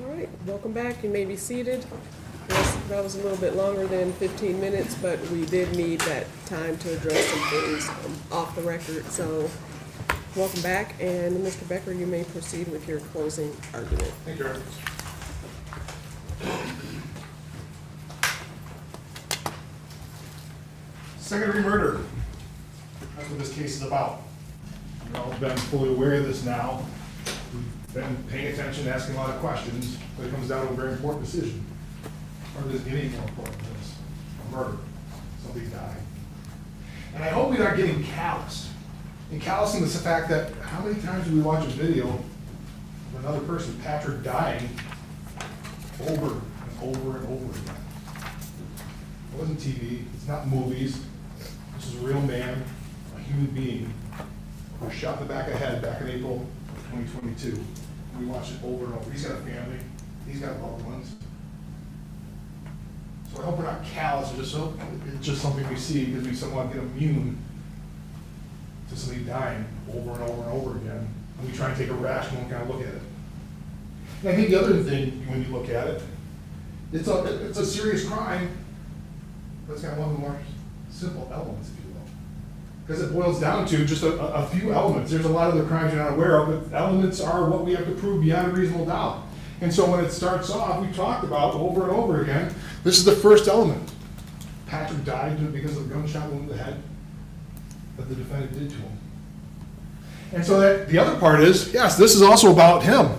right, welcome back. You may be seated. That was a little bit longer than 15 minutes, but we did need that time to address some things off the record. So, welcome back, and Mr. Becker, you may proceed with your closing argument. Thank you, Eric. Second-degree murder. That's what this case is about. You've all been fully aware of this now. We've been paying attention, asking a lot of questions, but it comes down to a very important decision. Or is anything more important than this? A murder. Somebody died. And I hope we aren't getting calloused. And callousing is the fact that how many times do we watch a video of another person, Patrick, dying over and over and over again? It wasn't TV, it's not movies. This is a real man, a human being, who was shot in the back of the head back in April of 2022. We watch it over and over. He's got a family, he's got loved ones. So I hope we're not callous, it's just something we see because we somewhat get immune to somebody dying over and over and over again. And we try and take a rational kind of look at it. And I think the other thing, when you look at it, it's a serious crime, but it's got one of the more simple elements, if you will. Because it boils down to just a few elements. There's a lot of the crimes you're not aware of, but elements are what we have to prove beyond a reasonable doubt. And so when it starts off, we talked about over and over again, this is the first element. Patrick died because of a gunshot wound to the head that the defendant did to him. And so that the other part is, yes, this is also about him,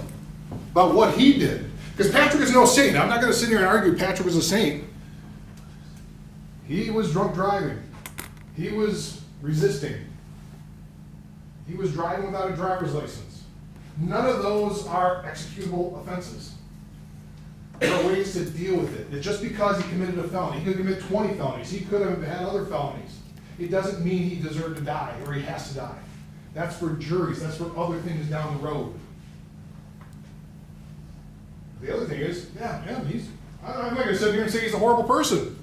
about what he did. Because Patrick is no saint. I'm not going to sit here and argue Patrick was a saint. He was drunk driving. He was resisting. He was driving without a driver's license. None of those are executable offenses. There are ways to deal with it. It's just because he committed a felony, he could commit 20 felonies. He could have had other felonies. It doesn't mean he deserved to die or he has to die. That's for juries. That's for other things down the road. The other thing is, I'm not going to sit here and say he's a horrible person.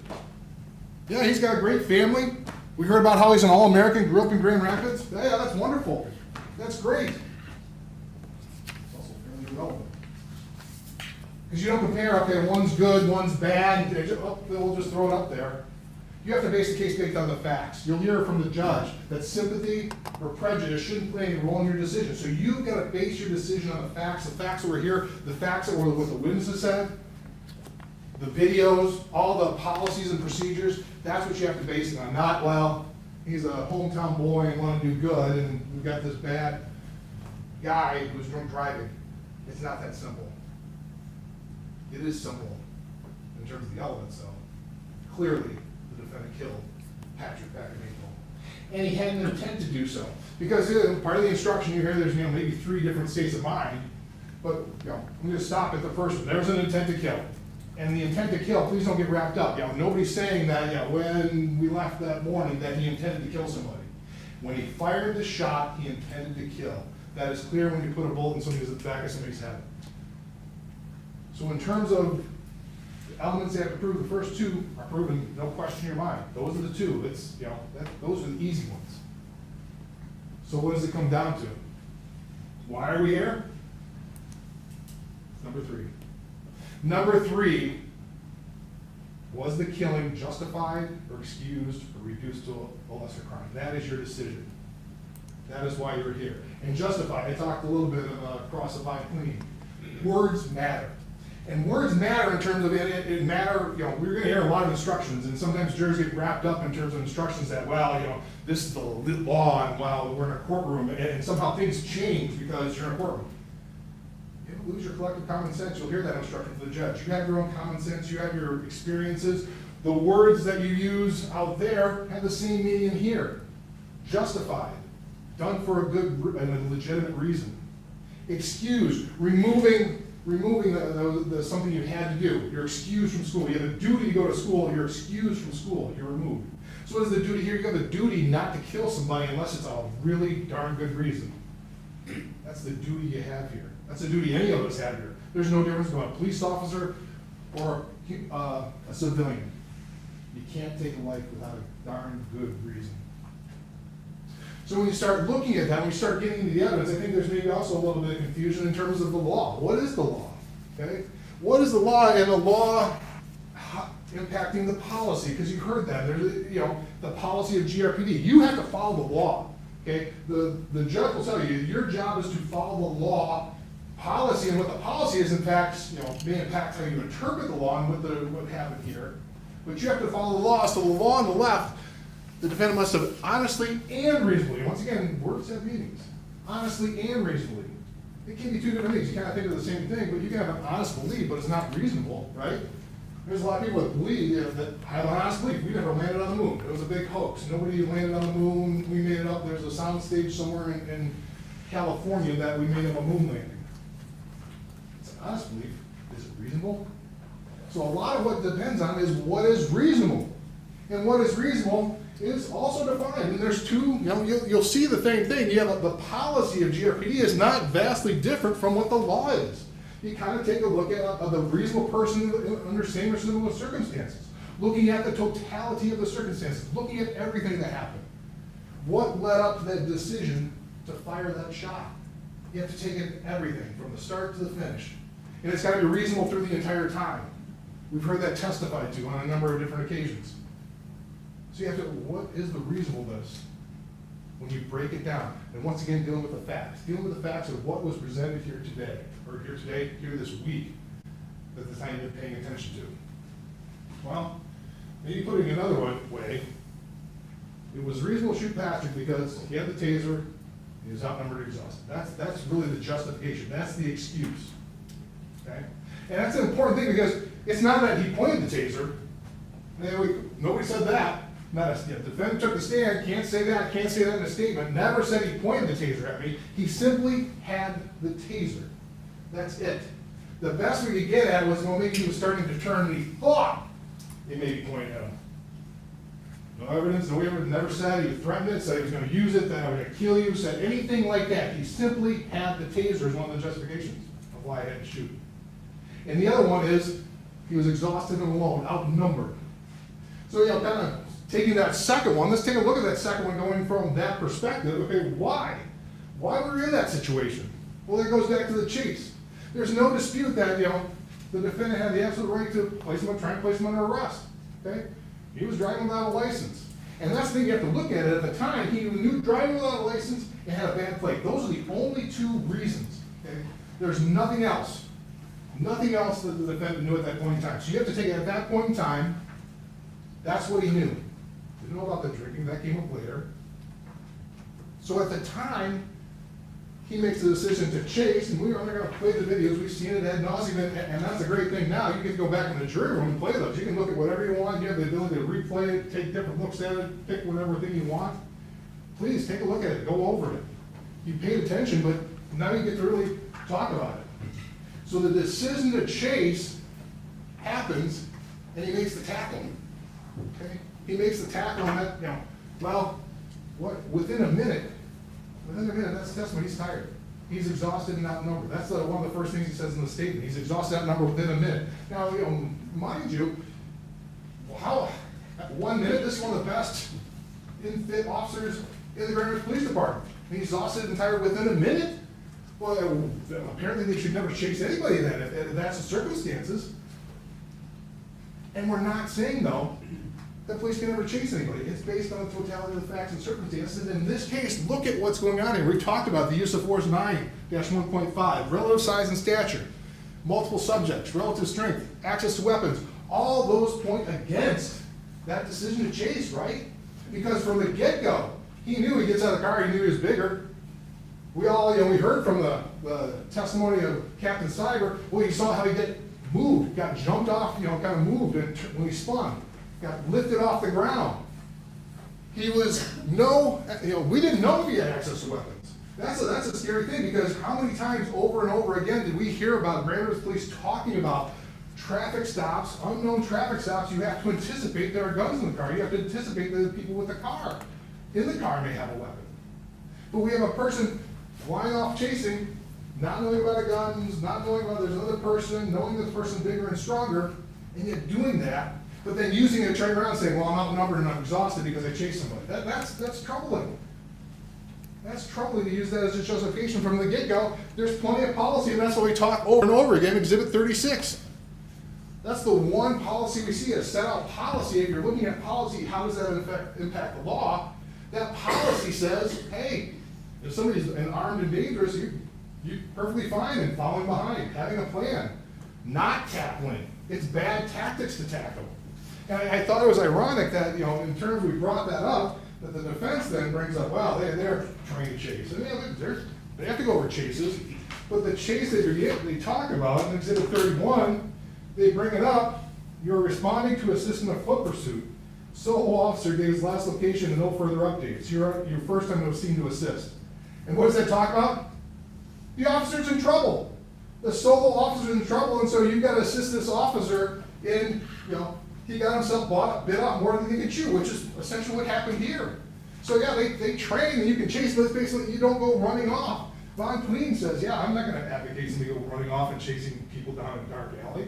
Yeah, he's got a great family. We heard about how he's an All-American, grew up in Grand Rapids. Yeah, that's wonderful. That's great. It's also fairly irrelevant. Because you don't compare, okay, one's good, one's bad, we'll just throw it up there. You have to base the case based on the facts. You'll hear from the judge that sympathy or prejudice shouldn't play any role in your decision. So you've got to base your decision on the facts that were here, the facts that were what the witnesses said, the videos, all the policies and procedures. That's what you have to base it on. Not, well, he's a hometown boy and want to do good, and we've got this bad guy who's drunk driving. It's not that simple. It is simple in terms of the elements, though. Clearly, the defendant killed Patrick back in April. And he had an intent to do so. Because part of the instruction you hear, there's maybe 3 different states of mind. But I'm going to stop at the first one. There was an intent to kill. And the intent to kill, please don't get wrapped up. Nobody's saying that when we left that morning that he intended to kill somebody. When he fired the shot, he intended to kill. That is clear when you put a bullet in the back of somebody's head. So in terms of the elements they have to prove, the first 2 are proven, no question in your mind. Those are the 2. Those are the easy ones. So what does it come down to? Why are we here? Number 3. Number 3, was the killing justified or excused or reduced to a lesser crime? That is your decision. That is why you're here. And justified, I talked a little bit across the line clean. Words matter. And words matter in terms of it matter, we're going to hear a lot of instructions, and sometimes jurors get wrapped up in terms of instructions that, this is the law, and we're in a courtroom, and somehow things change because you're in a courtroom. You don't lose your collective common sense. You'll hear that instruction from the judge. You have your own common sense. You have your experiences. The words that you use out there have the same meaning in here. Justified. Done for a good and a legitimate reason. Excused. Removing the something you had to do. You're excused from school. You have a duty to go to school. You're excused from school. You're removed. So what is the duty here? You have a duty not to kill somebody unless it's a really darn good reason. That's the duty you have here. That's the duty any of us have here. There's no difference between a police officer or a civilian. You can't take a life without a darn good reason. So when you start looking at that, when you start getting into the evidence, I think there's maybe also a little bit of confusion in terms of the law. What is the law? Okay? what is the law, and the law impacting the policy? Because you heard that, there's, the policy of GRPD. You have to follow the law, okay? The judge will tell you, your job is to follow the law policy, and what the policy is, in fact, may impact how you interpret the law and what happened here. But you have to follow the law. So the law on the left, the defendant must have honestly and reasonably, once again, words have meanings, honestly and reasonably. It can be two different things. You kind of think of the same thing, but you can have an honest belief, but it's not reasonable, right? There's a lot of people that believe, that have an honest belief. We never landed on the moon. It was a big hoax. Nobody landed on the moon. We made it up. There's a sound stage somewhere in California that we made up a moon landing. It's an honest belief. Is it reasonable? So a lot of what depends on is what is reasonable. And what is reasonable is also defined. And there's two, you'll see the same thing. You have the policy of GRPD is not vastly different from what the law is. You kind of take a look at the reasonable person under same or similar circumstances, looking at the totality of the circumstances, looking at everything that happened. What led up to that decision to fire that shot? You have to take in everything from the start to the finish. And it's got to be reasonable through the entire time. We've heard that testified to on a number of different occasions. So you have to, what is the reasonableness when you break it down? And once again, dealing with the facts of what was presented here today, or here this week, that the time you've been paying attention to. Well, maybe putting it another way, it was reasonable to shoot Patrick because he had the taser, he was outnumbered and exhausted. That's really the justification, that's the excuse, okay? And that's an important thing because it's not that he pointed the taser, nobody said that. The defendant took the stand, can't say that in a statement, never said he pointed the taser at me. He simply had the taser. That's it. The best we could get at was, well, maybe he was starting to turn and he thought it may be pointing at him. No evidence, never said he threatened it, said he was going to use it, that I was going to kill you, said anything like that. He simply had the taser as one of the justifications of why I had to shoot. And the other one is, he was exhausted and alone, outnumbered. So, kind of taking that second one, let's take a look at that second one going from that perspective. Okay, why? Why were we in that situation? Well, it goes back to the chase. There's no dispute that, the defendant had the absolute right to try and place him under arrest. Okay? He was driving without a license. And that's the thing you have to look at it. At the time, he knew driving without a license and had a bad plate. Those are the only two reasons. Okay? There's nothing else. Nothing else that the defendant knew at that point in time. So you have to take it at that point in time, that's what he knew. Didn't know about the drinking, that came up later. So at the time, he makes the decision to chase, and we're not going to play the videos, we've seen it ad nauseum, and that's a great thing now. You can go back in the jury room and play those. You can look at whatever you want, you have the ability to replay it, take different looks at it, pick whatever thing you want. Please, take a look at it, go over it. You paid attention, but now you get to really talk about it. So the decision to chase happens, and he makes the tackle. Okay? He makes the tackle on that, within a minute, that's when he's tired. He's exhausted and outnumbered. That's one of the first things he says in the statement. He's exhausted and outnumbered within a minute. Now, mind you, at 1 minute, this is one of the best fit officers in the Grand Rapids Police Department. He's exhausted and tired within a minute? Well, apparently they should never chase anybody then, if that's the circumstances. And we're not saying, though, that police can never chase anybody. It's based on the totality of the facts and circumstances. And in this case, look at what's going on here. We talked about the use of force 9-1.5, relative size and stature, multiple subjects, relative strength, access to weapons. All those point against that decision to chase, right? Because from the get-go, he knew he gets out of the car, he knew he was bigger. We all, we heard from the testimony of Captain Cyber, well, you saw how he got jumped off, kind of moved when he spun. Got lifted off the ground. He was we didn't know if he had access to weapons. That's a scary thing because how many times over and over again did we hear about Grand Rapids Police talking about traffic stops, unknown traffic stops? You have to anticipate there are guns in the car. You have to anticipate that the people with the car in the car may have a weapon. But we have a person flying off chasing, not knowing about the guns, not knowing about there's another person, knowing this person's bigger and stronger, and yet doing that. But then using it, turning around and saying, well, I'm outnumbered and I'm exhausted because I chased somebody. That's troubling. That's troubling to use that as a justification from the get-go. There's plenty of policy, and that's why we talk over and over again, Exhibit 36. That's the one policy we see, a set out policy. If you're looking at policy, how does that impact the law? That policy says, hey, if somebody's armed and dangerous, you're perfectly fine in following behind, having a plan, not tackling. It's bad tactics to tackle. And I thought it was ironic that, in terms we brought that up, that the defense then brings up, well, they're trying to chase. And they have to go over chases, but the chase that they talk about in Exhibit 31, they bring it up, you're responding to assist in a foot pursuit. Solo officer gave his last location and no further updates. You're first on the scene to assist. And what does that talk about? The officer's in trouble. The solo officer's in trouble, and so you've got to assist this officer in, he got himself bit off more than he could chew, which is essentially what happened here. So yeah, they train and you can chase, but basically you don't go running off. Von Clean says, yeah, I'm not going to advocate somebody go running off and chasing people down a dark alley.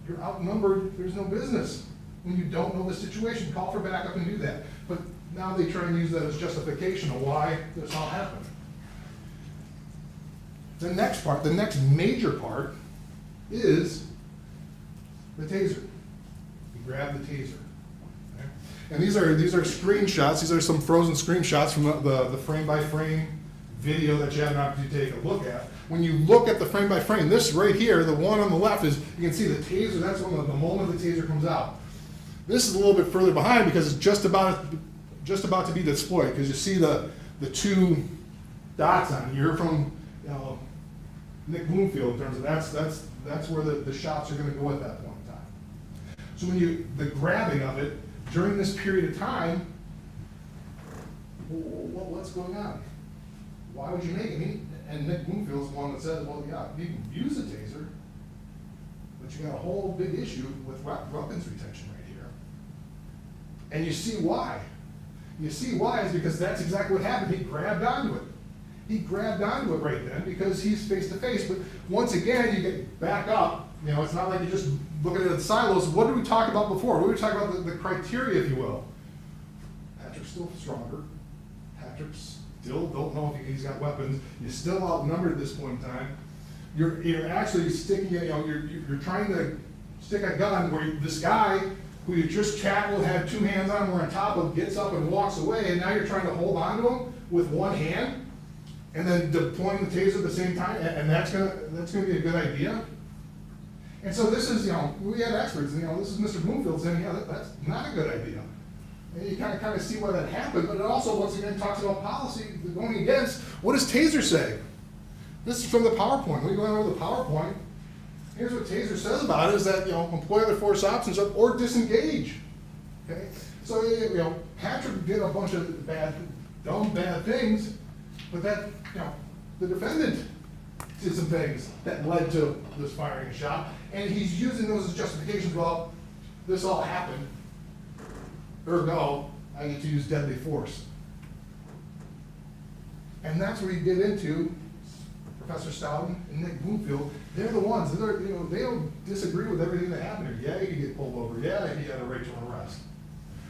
You're outnumbered, there's no business. When you don't know the situation, call for backup and do that. But now they try and use that as justification of why this all happened. The next part, the next major part, is the taser. You grab the taser. Okay? And these are screenshots. These are some frozen screenshots from the frame-by-frame video that you have an opportunity to take a look at. When you look at the frame-by-frame, this right here, the one on the left is, you can see the taser, that's when the moment the taser comes out. This is a little bit further behind because it's just about to be deployed, because you see the two dots on it. You heard from Nick Bloomfield in terms of that's where the shots are going to go at that point in time. So when the grabbing of it during this period of time, what's going on? Why would you make it? And Nick Bloomfield's the one that says, well, yeah, you can use a taser, but you got a whole big issue with weapons retention right here. And you see why. You see why is because that's exactly what happened. He grabbed onto it. He grabbed onto it right then because he's face to face. But once again, you get back up. It's not like you're just looking at the silos. What did we talk about before? What did we talk about the criteria, if you will? Patrick's still stronger. Patrick's still don't know if he's got weapons. You're still outnumbered at this point in time. You're actually sticking, you're trying to stick a gun where this guy who you just tackled, had two hands on, were on top of, gets up and walks away, and now you're trying to hold on to him with one hand, and then deploying the taser at the same time, and that's gonna be a good idea. And so this is, we had experts, this is Mr. Bloomfield saying, yeah, that's not a good idea. And you kind of see why that happened, but it also, once again, talks about policy going against, what does TASER say? This is from the PowerPoint. We go over the PowerPoint. Here's what TASER says about it, is that, employ other force options or disengage. Okay? So, Patrick did a bunch of dumb, bad things, but that, the defendant did some things that led to this firing a shot, and he's using those as justifications. Well, this all happened. Ergo, I get to use deadly force. And that's where you get into Professor Stoughton and Nick Bloomfield. They're the ones, they don't disagree with everything that happened here. Yeah, you can get pulled over. Yeah, you got a right to arrest.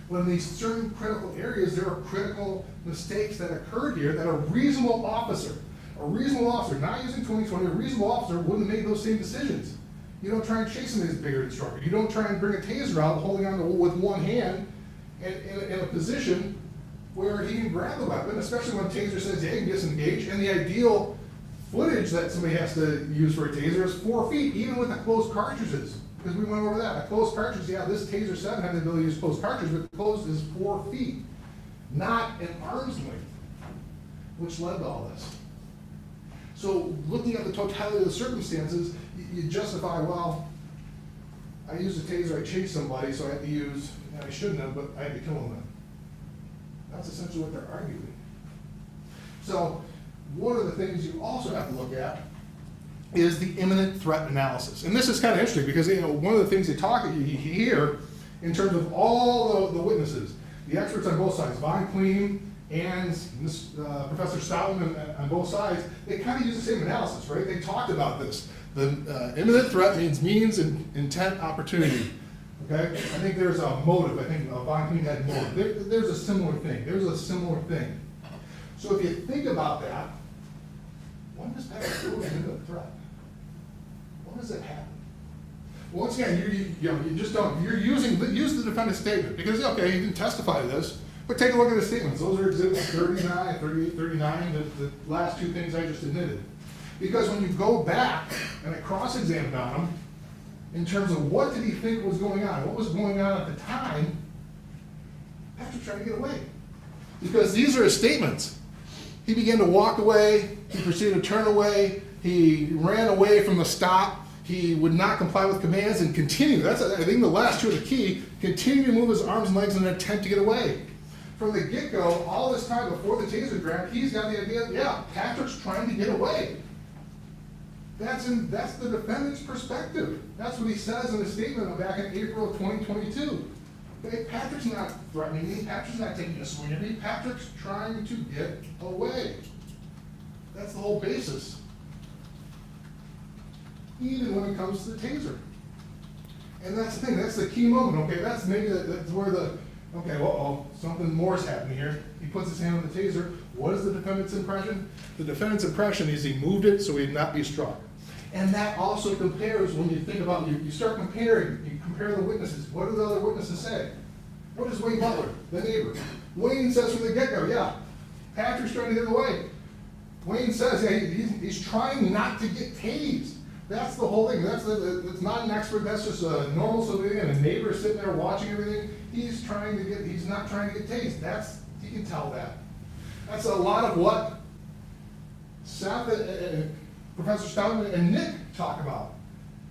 But in these certain critical areas, there are critical mistakes that occurred here that a reasonable officer, not using 2020, a reasonable officer wouldn't have made those same decisions. You don't try and chase somebody that's bigger and stronger. You don't try and bring a taser out holding on to with one hand in a position where he can grab the weapon, especially when taser says, yeah, you can disengage. And the ideal footage that somebody has to use for a taser is 4 feet, even with the closed cartridges. Because we went over that. A closed cartridge, yeah, this Taser 7 had the ability to use closed cartridge, but closed is 4 feet, not an arm's length, which led to all this. So looking at the totality of the circumstances, you justify, well, I used a taser, I chased somebody, so I had to use, and I shouldn't have, but I had to kill him then. That's essentially what they're arguing. So one of the things you also have to look at is the imminent threat analysis. And this is kind of interesting because one of the things you hear in terms of all the witnesses, the experts on both sides, Von Clean and Professor Stoughton on both sides, they kind of use the same analysis, right? They talked about this. The imminent threat means intent, opportunity. Okay? I think there's a motive. I think Von Clean had motive. There's a similar thing. So if you think about that, when does Patrick prove an imminent threat? When does that happen? Well, once again, you just don't, use the defendant's statement, because, okay, he didn't testify to this, but take a look at the statements. Those are exhibits 39, 38, 39, the last two things I just admitted. Because when you go back and I cross-examined on him, in terms of what did he think was going on, what was going on at the time, Patrick's trying to get away. Because these are his statements. He began to walk away, he proceeded to turn away, he ran away from the stop, he would not comply with commands and continue. That's, I think, the last two are the key. Continue to move his arms and legs in an attempt to get away. From the get-go, all this time before the taser grab, he's got the idea, yeah, Patrick's trying to get away. That's the defendant's perspective. That's what he says in his statement back in April of 2022. Okay, Patrick's not threatening me. Patrick's not taking a swing at me. Patrick's trying to get away. That's the whole basis. Even when it comes to the taser. And that's the thing, that's the key moment, okay? That's maybe that's where the, okay, something more's happening here. He puts his hand on the taser. What is the defendant's impression? The defendant's impression is he moved it so he'd not be struck. And that also compares when you think about, you start comparing, you compare the witnesses. What do the other witnesses say? What does Wayne Butler, the neighbor? Wayne says from the get-go, yeah, Patrick's trying to get away. Wayne says, yeah, he's trying not to get tased. That's the whole thing. It's not an expert. That's just a normal civilian. A neighbor sitting there watching everything. He's not trying to get tased. You can tell that. That's a lot of what Seth, Professor Stoughton and Nick talk about.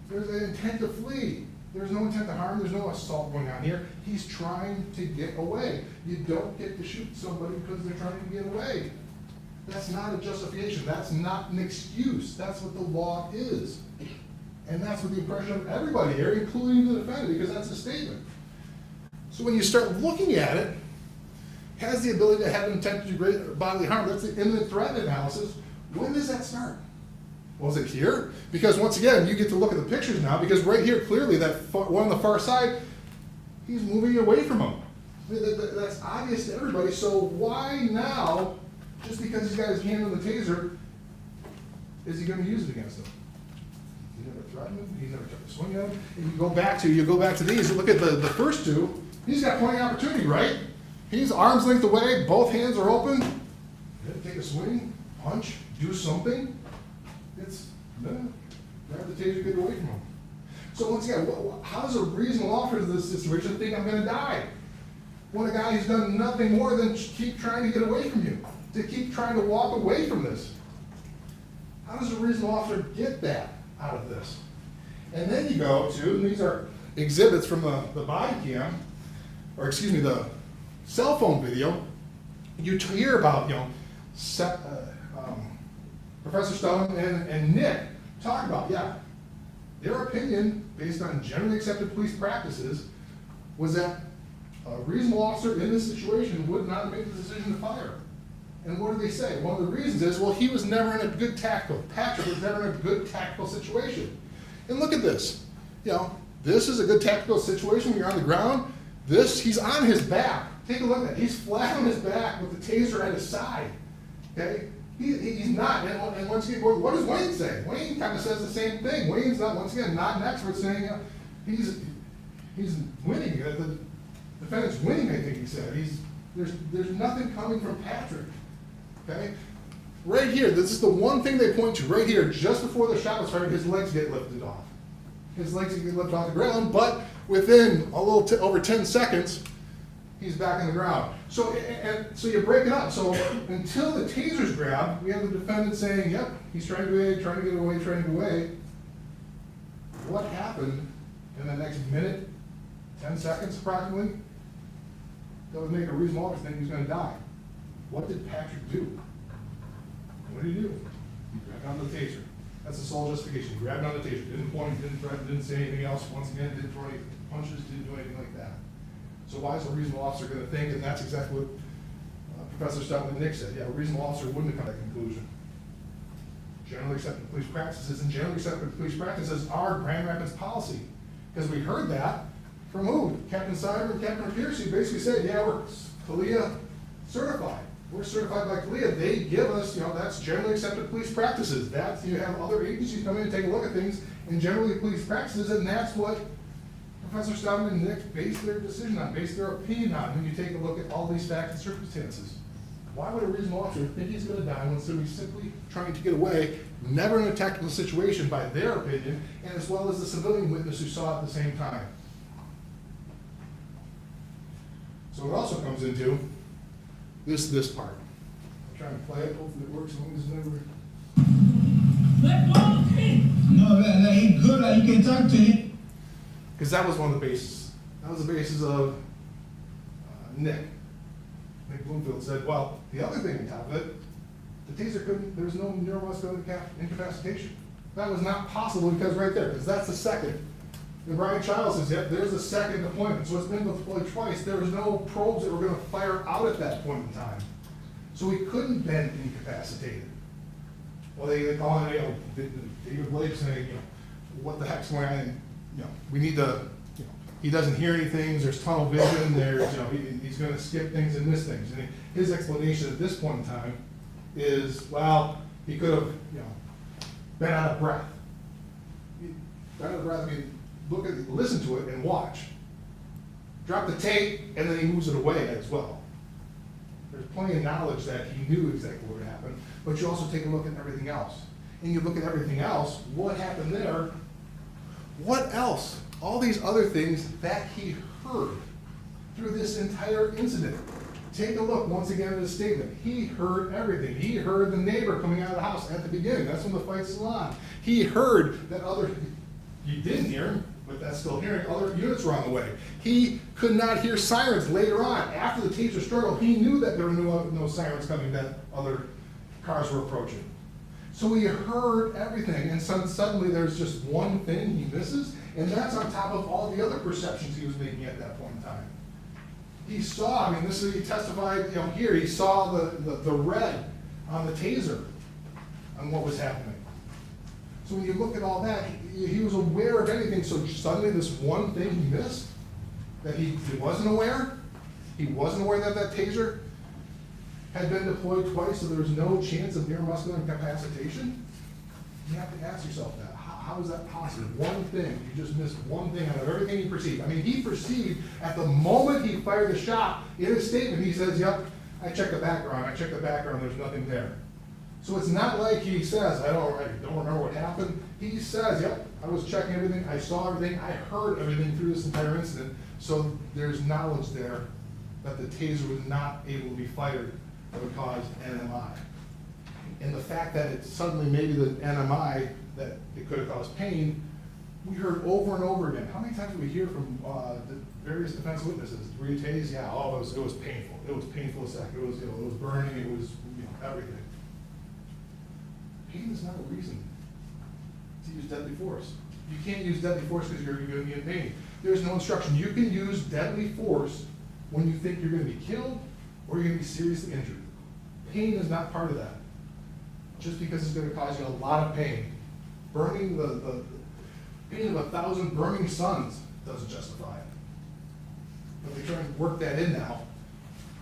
There's an intent to flee. There's no intent to harm. There's no assault going on here. He's trying to get away. You don't get to shoot somebody because they're trying to get away. That's not a justification. That's not an excuse. That's what the law is. And that's what the impression of everybody here, including the defendant, because that's a statement. So when you start looking at it, has the ability to have an intent to do great bodily harm. That's the imminent threat analysis. When does that start? Was it here? Because once again, you get to look at the pictures now, because right here, clearly, that one on the far side, he's moving away from him. That's obvious to everybody. So why now, just because he's got his hand on the taser, is he going to use it against him? He never threatened him. He's never tried to swing at him. And you go back to these. Look at the first two. He's got plenty of opportunity, right? He's arm's length away. Both hands are open. Take a swing, punch, do something. Grab the taser, get away from him. So once again, how does a reasonable officer in this situation think I'm going to die? When a guy who's done nothing more than keep trying to get away from you, to keep trying to walk away from this. How does a reasonable officer get that out of this? And then you go to, and these are exhibits from the body cam, or excuse me, the cell phone video. You hear about, Professor Stone and Nick talk about, their opinion, based on generally accepted police practices, was that a reasonable officer in this situation would not make the decision to fire. And what do they say? One of the reasons is, he was never in a good Patrick was never in a good tactical situation. And look at this. This is a good tactical situation when you're on the ground. He's on his back. Take a look at that. He's flat on his back with the taser at his side. Okay? He's not. And once again, what does Wayne say? Wayne kind of says the same thing. Wayne's not, once again, not an expert, saying he's winning. The defendant's winning, I think he said. There's nothing coming from Patrick. Okay? Right here, this is the one thing they point to. Right here, just before the shot was fired, his legs get lifted off. His legs get lifted off the ground, but within a little over 10 seconds, he's back on the ground. So you break it up. So until the taser's grabbed, we have the defendant saying, yep, he's trying to get away. What happened in the next minute, 10 seconds approximately, that would make a reasonable officer think he's going to die? What did Patrick do? What did he do? He grabbed on the taser. That's the sole justification. He grabbed on the taser. Didn't point, didn't threaten, didn't say anything else. Once again, didn't throw any punches, didn't do anything like that. So why is a reasonable officer going to think, and that's exactly what Professor Stoughton and Nick said, a reasonable officer wouldn't have come to that conclusion. Generally accepted police practices, and generally accepted police practices are Grand Rapids policy. Because we heard that from who? Captain Cyber and Captain Pierce, who basically said, we're CALIA certified. we're certified by CLIA. They give us, that's generally accepted police practices. That's, you have other agencies come in and take a look at things, and generally police practices, and that's what Professor Stallman and Nick base their decision on, base their opinion on, when you take a look at all these facts and circumstances. Why would a reasonable officer think he's gonna die when somebody's simply trying to get away, never in a tactical situation by their opinion, and as well as the civilian witness who saw it at the same time? So it also comes into this part. I'm trying to play it, hopefully it works as long as it never. Let go of him. No, that ain't good. Like, you can't talk to him. Because that was one of the bases. That was the basis of Nick Bloomfield said, well, the other thing on top of it, the taser couldn't, there was no neuromuscular incapacitation. That was not possible because right there, because that's the second. And Brian Child says, yep, there's a second deployment. So it's been deployed twice. There was no probes that were going to fire out at that point in time. So he couldn't been incapacitated. Well, they call it, David Blake saying, what the heck's going on? We need to, he doesn't hear anything, there's tunnel vision, there's, he's going to skip things and miss things. And his explanation at this point in time is, well, he could have, been out of breath. Been out of breath, I mean, listen to it and watch. Drop the tape, and then he moves it away as well. There's plenty of knowledge that he knew exactly what would happen, but you also take a look at everything else. And you look at everything else, what happened there, what else? All these other things that he heard through this entire incident. Take a look once again at his statement. He heard everything. He heard the neighbor coming out of the house at the beginning. That's when the fight's still on. He heard that you didn't hear him, but that's still hearing, other units were on the way. He could not hear sirens later on. After the taser struggle, he knew that there were no sirens coming, that other cars were approaching. So he heard everything, and suddenly there's just one thing he misses, and that's on top of all the other perceptions he was making at that point in time. He saw, this is, he testified, here, he saw the red on the taser on what was happening. So when you look at all that, he was aware of anything, so suddenly this one thing he missed, that he wasn't aware that that taser had been deployed twice, so there was no chance of neuromuscular incapacitation. You have to ask yourself that. How is that possible? One thing, you just missed one thing out of everything he perceived. He perceived at the moment he fired the shot, in his statement, he says, yep, I checked the background, there's nothing there. So it's not like he says, I don't remember what happened. He says, yep, I was checking everything, I saw everything, I heard everything through this entire incident. So there's knowledge there that the taser was not able to be fired that would cause NMI. And the fact that it suddenly maybe the NMI, that it could have caused pain, we heard over and over again. How many times did we hear from the various defense witnesses? Were you tased? Yeah, it was painful. It was painful as heck. It was burning, it was everything. Pain is not a reason to use deadly force. You can't use deadly force because you're going to be in pain. There's no instruction. You can use deadly force when you think you're going to be killed or you're going to be seriously injured. Pain is not part of that. Just because it's going to cause you a lot of pain. Burning the pain of 1,000 burning suns doesn't justify it. But they try and work that in now.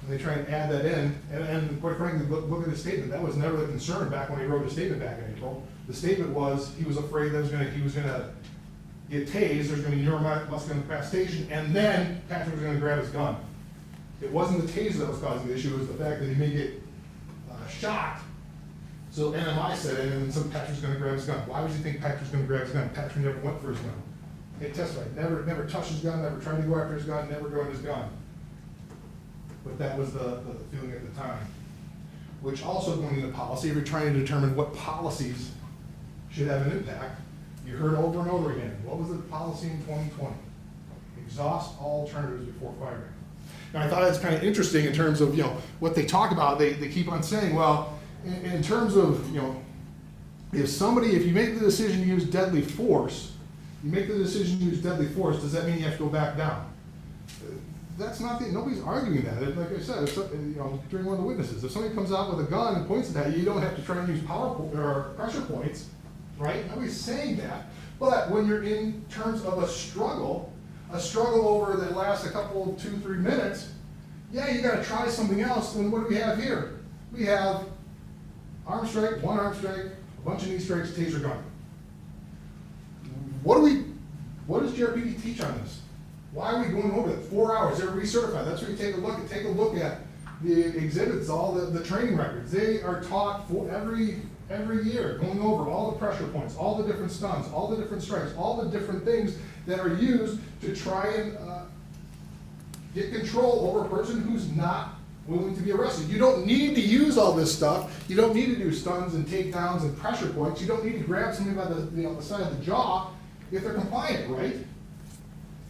And they try and add that in, and quite frankly, look at his statement. That was never the concern back when he wrote his statement back in April. The statement was he was afraid that he was going to get tased, there's going to be neuromuscular incapacitation, and then Patrick was going to grab his gun. It wasn't the taser that was causing the issue, it was the fact that he may get shot. So NMI set in, and then some Patrick's going to grab his gun. Why would you think Patrick's going to grab his gun? Patrick never went for his gun. He testified, never touched his gun, never tried to go after his gun, never grabbed his gun. But that was the feeling at the time. Which also going into policy, if you're trying to determine what policies should have an impact, you heard over and over again, what was the policy in 2020? Exhaust all alternatives before firing. Now I thought that's kind of interesting in terms of what they talk about. They keep on saying, well, in terms of if you make the decision to use deadly force, does that mean you have to go back down? That's not nobody's arguing that. Like I said, if, during one of the witnesses, if somebody comes out with a gun and points it at you, you don't have to try and use pressure points, right? Nobody's saying that. But when you're in terms of a struggle over that lasts a couple, 2-3 minutes, yeah, you got to try something else. Then what do we have here? We have arm strike, one arm strike, a bunch of knee strikes, taser gun. What does JRPD teach on this? Why are we going over it? 4 hours, they're recertified. That's where you take a look at the exhibits, all the training records. They are taught for every year, going over all the pressure points, all the different stunts, all the different strikes, all the different things that are used to try and get control over a person who's not willing to be arrested. You don't need to use all this stuff. You don't need to do stuns and takedowns and pressure points. You don't need to grab somebody by the side of the jaw if they're compliant, right?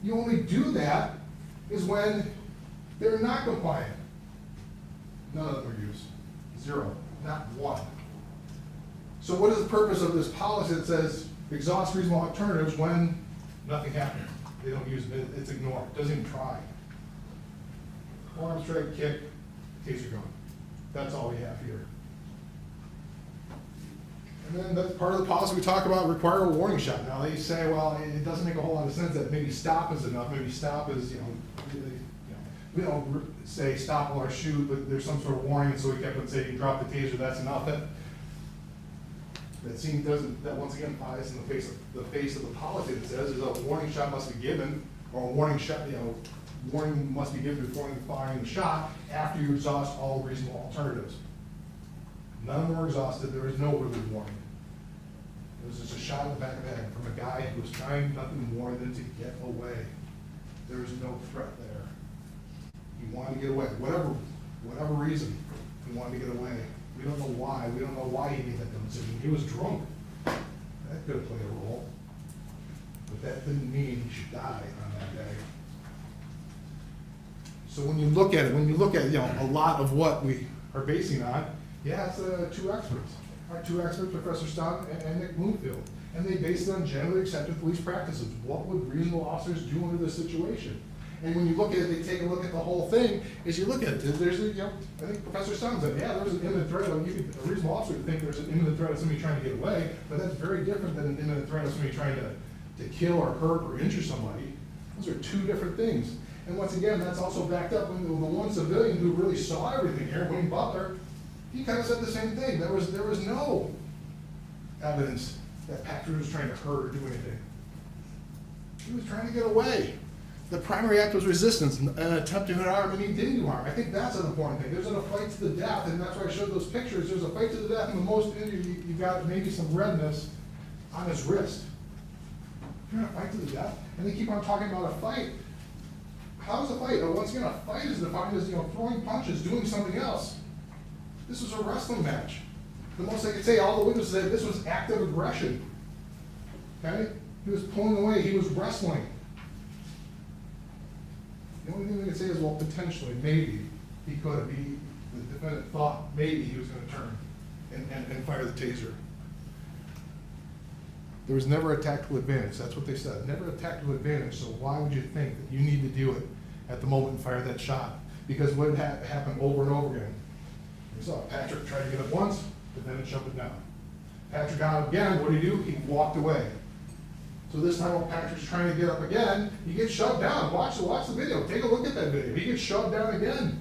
You only do that is when they're not compliant. None of them are used. Zero. Not one. So what is the purpose of this policy that says exhaust reasonable alternatives when nothing happens? They don't use it, it's ignored, doesn't even try. Arm strike, kick, taser gun. That's all we have here. And then that's part of the policy we talk about, require a warning shot. Now they say, well, it doesn't make a whole lot of sense that maybe stop is enough. Maybe stop is, we don't say stop or shoot, but there's some sort of warning, so we kept on saying drop the taser, that's enough. That scene doesn't, that once again flies in the face of the policy that says is a warning shot must be given, or a warning shot, warning must be given before firing the shot after you exhaust all reasonable alternatives. None of them were exhausted. There was no really warning. It was just a shot in the back of the head from a guy who was trying nothing more than to get away. There was no threat there. He wanted to get away. Whatever reason, he wanted to get away. We don't know why. We don't know why he made that decision. He was drunk. That could have played a role. But that didn't mean he should die on that day. So when you look at it, a lot of what we are basing on, yeah, it's two experts. Our two experts, Professor Stott and Nick Bloomfield. And they based it on generally accepted police practices. What would reasonable officers do under this situation? And when you look at it, they take a look at the whole thing. As you look at it, there's I think Professor Stott said, yeah, there's an imminent threat. A reasonable officer would think there's an imminent threat of somebody trying to get away, but that's very different than an imminent threat of somebody trying to kill or hurt or injure somebody. Those are two different things. And once again, that's also backed up when the one civilian who really saw everything here, Wayne Butler, he kind of said the same thing. There was no evidence that Patrick was trying to hurt or do anything. He was trying to get away. The primary act was resistance, an attempt to hit harm, and he didn't do harm. I think that's an important thing. There's a fight to the death, and that's why I showed those pictures. There's a fight to the death, and the most injured, you got maybe some redness on his wrist. You're in a fight to the death, and they keep on talking about a fight. How is a fight? Once again, a fight is defined as throwing punches, doing something else. This was a wrestling match. The most I could say, all the witnesses said this was active aggression. Okay? He was pulling away, he was wrestling. The only thing we could say is, well, potentially, maybe, he could have. The defendant thought maybe he was going to turn and fire the taser. There was never a tactical advantage. That's what they said. Never a tactical advantage, so why would you think that you need to do it at the moment and fire that shot? Because what had happened over and over again. You saw Patrick try to get up once, but then it shut it down. Patrick got up again, what did he do? He walked away. So this time when Patrick's trying to get up again, he gets shoved down. Watch the video. Take a look at that video. He gets shoved down again.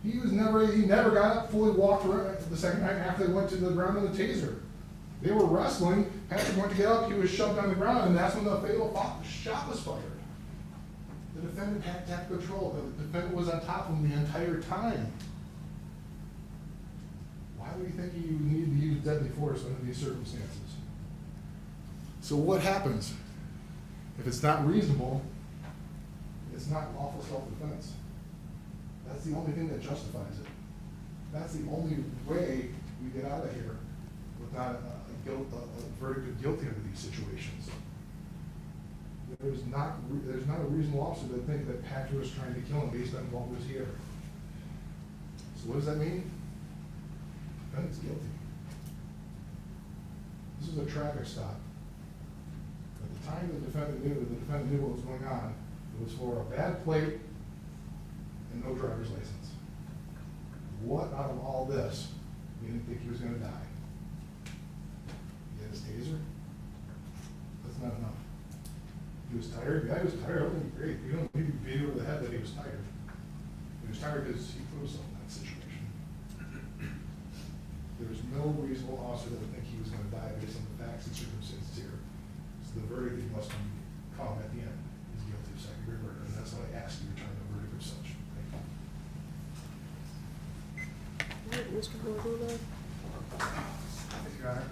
He never got up, fully walked around the second time after they went to the ground on the taser. They were wrestling. Patrick went to get up, he was shoved on the ground, and that's when the fatal shot was fired. The defendant had tactical control. The defendant was on top of him the entire time. Why would you think you needed to use deadly force under these circumstances? So what happens? If it's not reasonable, it's not lawful self-defense. That's the only thing that justifies it. That's the only way we get out of here without a verdict of guilty under these situations. There's not a reasonable officer that think that Patrick was trying to kill him based on what was here. So what does that mean? The defendant's guilty. This is a traffic stop. At the time the defendant knew what was going on. It was for a bad plate and no driver's license. What out of all this made him think he was going to die? He had his taser? That's not enough. He was tired. Yeah, he was tired. That would be great. You don't need to beat over the head that he was tired. He was tired because he put himself in that situation. no reasonable officer that would think he was gonna die based on the facts and circumstances here. So the verdict that must come at the end is guilty of second degree murder, and that's what I asked you to return the verdict of such. Thank you. All right, Mr. Borgola. Thank you, Your Honor.